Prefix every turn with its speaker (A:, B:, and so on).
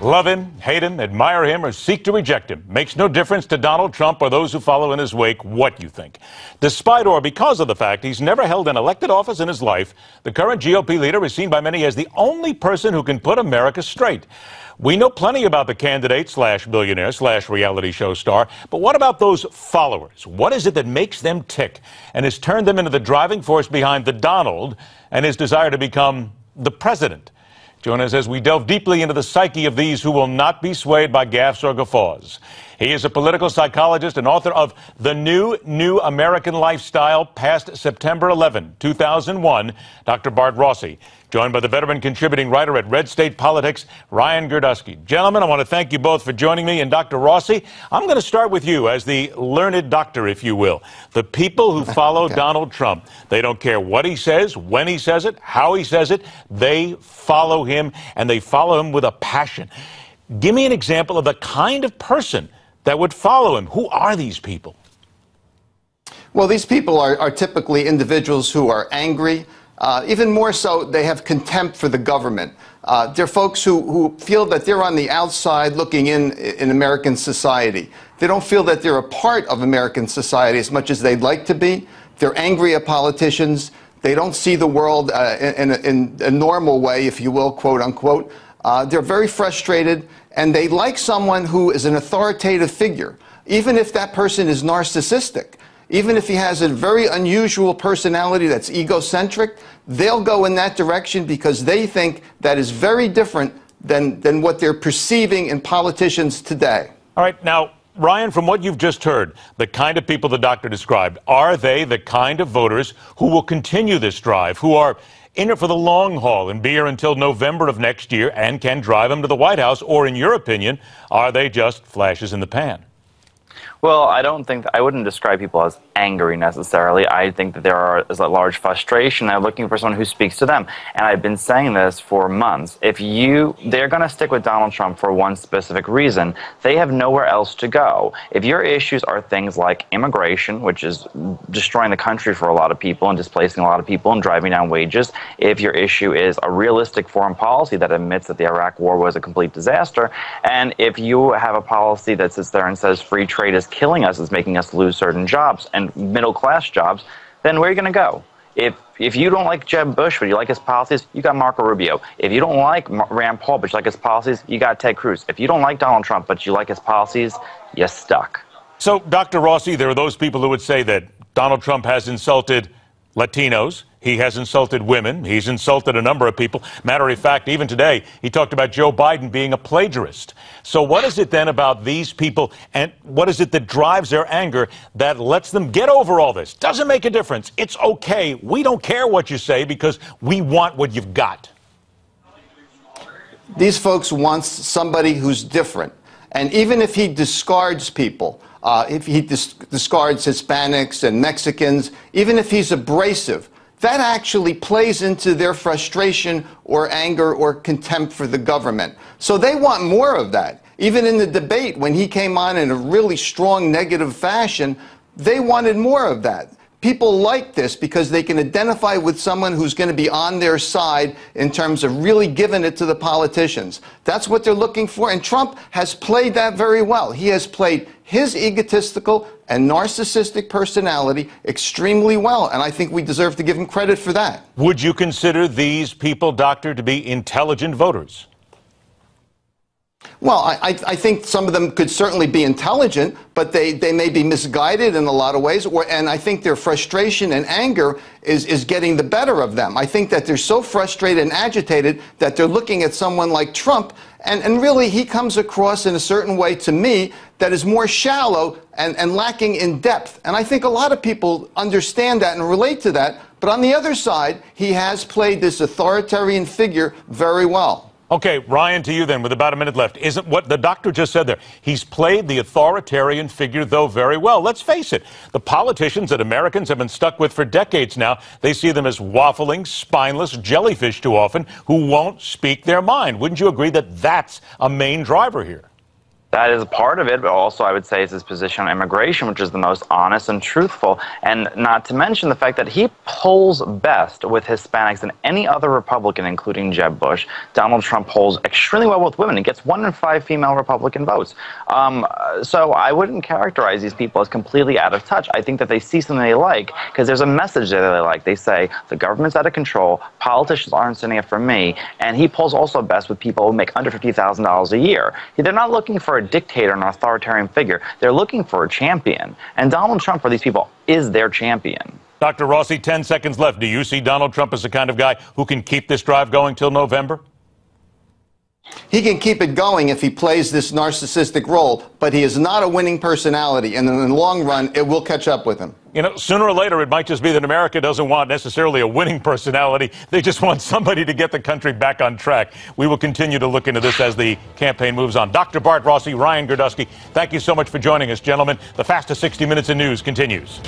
A: Love him, hate him, admire him, or seek to reject him. Makes no difference to Donald Trump or those who follow in his wake what you think. Despite or because of the fact he's never held an elected office in his life, the current GOP leader is seen by many as the only person who can put America straight. We know plenty about the candidate slash billionaire slash reality show star, but what about those followers? What is it that makes them tick and has turned them into the driving force behind the Donald and his desire to become the president? Join us as we delve deeply into the psyche of these who will not be swayed by gaffes or guffaws. He is a political psychologist and author of The New American Lifestyle, past September 11, 2001, Dr. Bart Rossi, joined by the veteran contributing writer at Red State Politics, Ryan Girdusky. Gentlemen, I want to thank you both for joining me. And Dr. Rossi, I'm going to start with you as the learned doctor, if you will. The people who follow Donald Trump, they don't care what he says, when he says it, how he says it. They follow him, and they follow him with a passion. Give me an example of the kind of person that would follow him. Who are these people?
B: Well, these people are typically individuals who are angry. Even more so, they have contempt for the government. They're folks who feel that they're on the outside looking in American society. They don't feel that they're a part of American society as much as they'd like to be. They're angry at politicians. They don't see the world in a normal way, if you will, quote unquote. They're very frustrated, and they like someone who is an authoritative figure, even if that person is narcissistic. Even if he has a very unusual personality that's egocentric, they'll go in that direction because they think that is very different than what they're perceiving in politicians today.
A: All right. Now, Ryan, from what you've just heard, the kind of people the doctor described, are they the kind of voters who will continue this drive, who are in it for the long haul and be here until November of next year and can drive them to the White House? Or, in your opinion, are they just flashes in the pan?
C: Well, I wouldn't describe people as angry necessarily. I think that is a large frustration. They're looking for someone who speaks to them. And I've been saying this for months. They're going to stick with Donald Trump for one specific reason. They have nowhere else to go. If your issues are things like immigration, which is destroying the country for a lot of people and displacing a lot of people and driving down wages, if your issue is a realistic foreign policy that admits that the Iraq war was a complete disaster, and if you have a policy that sits there and says free trade is killing us, is making us lose certain jobs and middle-class jobs, then where are you going to go? If you don't like Jeb Bush, but you like his policies, you got Marco Rubio. If you don't like Rand Paul, but you like his policies, you got Ted Cruz. If you don't like Donald Trump, but you like his policies, you're stuck.
A: So, Dr. Rossi, there are those people who would say that Donald Trump has insulted Latinos. He has insulted women. He's insulted a number of people. Matter of fact, even today, he talked about Joe Biden being a plagiarist. So what is it then about these people, and what is it that drives their anger that lets them get over all this? Doesn't make a difference. It's okay. We don't care what you say because we want what you've got.
B: These folks want somebody who's different. And even if he discards people, if he discards Hispanics and Mexicans, even if he's abrasive, that actually plays into their frustration or anger or contempt for the government. So they want more of that. Even in the debate, when he came on in a really strong negative fashion, they wanted more of that. People like this because they can identify with someone who's going to be on their side in terms of really giving it to the politicians. That's what they're looking for, and Trump has played that very well. He has played his egotistical and narcissistic personality extremely well, and I think we deserve to give him credit for that.
A: Would you consider these people, Doctor, to be intelligent voters?
B: Well, I think some of them could certainly be intelligent, but they may be misguided in a lot of ways. And I think their frustration and anger is getting the better of them. I think that they're so frustrated and agitated that they're looking at someone like Trump, and really he comes across in a certain way to me that is more shallow and lacking in depth. And I think a lot of people understand that and relate to that. But on the other side, he has played this authoritarian figure very well.
A: Okay, Ryan, to you then, with about a minute left. Isn't what the doctor just said there? He's played the authoritarian figure, though, very well. Let's face it, the politicians that Americans have been stuck with for decades now, they see them as waffling, spineless jellyfish too often who won't speak their mind. Wouldn't you agree that that's a main driver here?
C: That is part of it, but also I would say is his position on immigration, which is the most honest and truthful. And not to mention the fact that he polls best with Hispanics than any other Republican, including Jeb Bush. Donald Trump polls extremely well with women. He gets 1 in 5 female Republican votes. So I wouldn't characterize these people as completely out of touch. I think that they see something they like because there's a message there that they like. They say, the government's out of control, politicians aren't standing up for me, and he polls also best with people who make under $50,000 a year. They're not looking for a dictator, an authoritarian figure. They're looking for a champion. And Donald Trump, for these people, is their champion.
A: Dr. Rossi, 10 seconds left. Do you see Donald Trump as the kind of guy who can keep this drive going till November?
B: He can keep it going if he plays this narcissistic role, but he is not a winning personality, and in the long run, it will catch up with him.
A: You know, sooner or later, it might just be that America doesn't want necessarily a winning personality. They just want somebody to get the country back on track. We will continue to look into this as the campaign moves on. Dr. Bart Rossi, Ryan Girdusky, thank you so much for joining us, gentlemen. The fastest 60 minutes in news continues.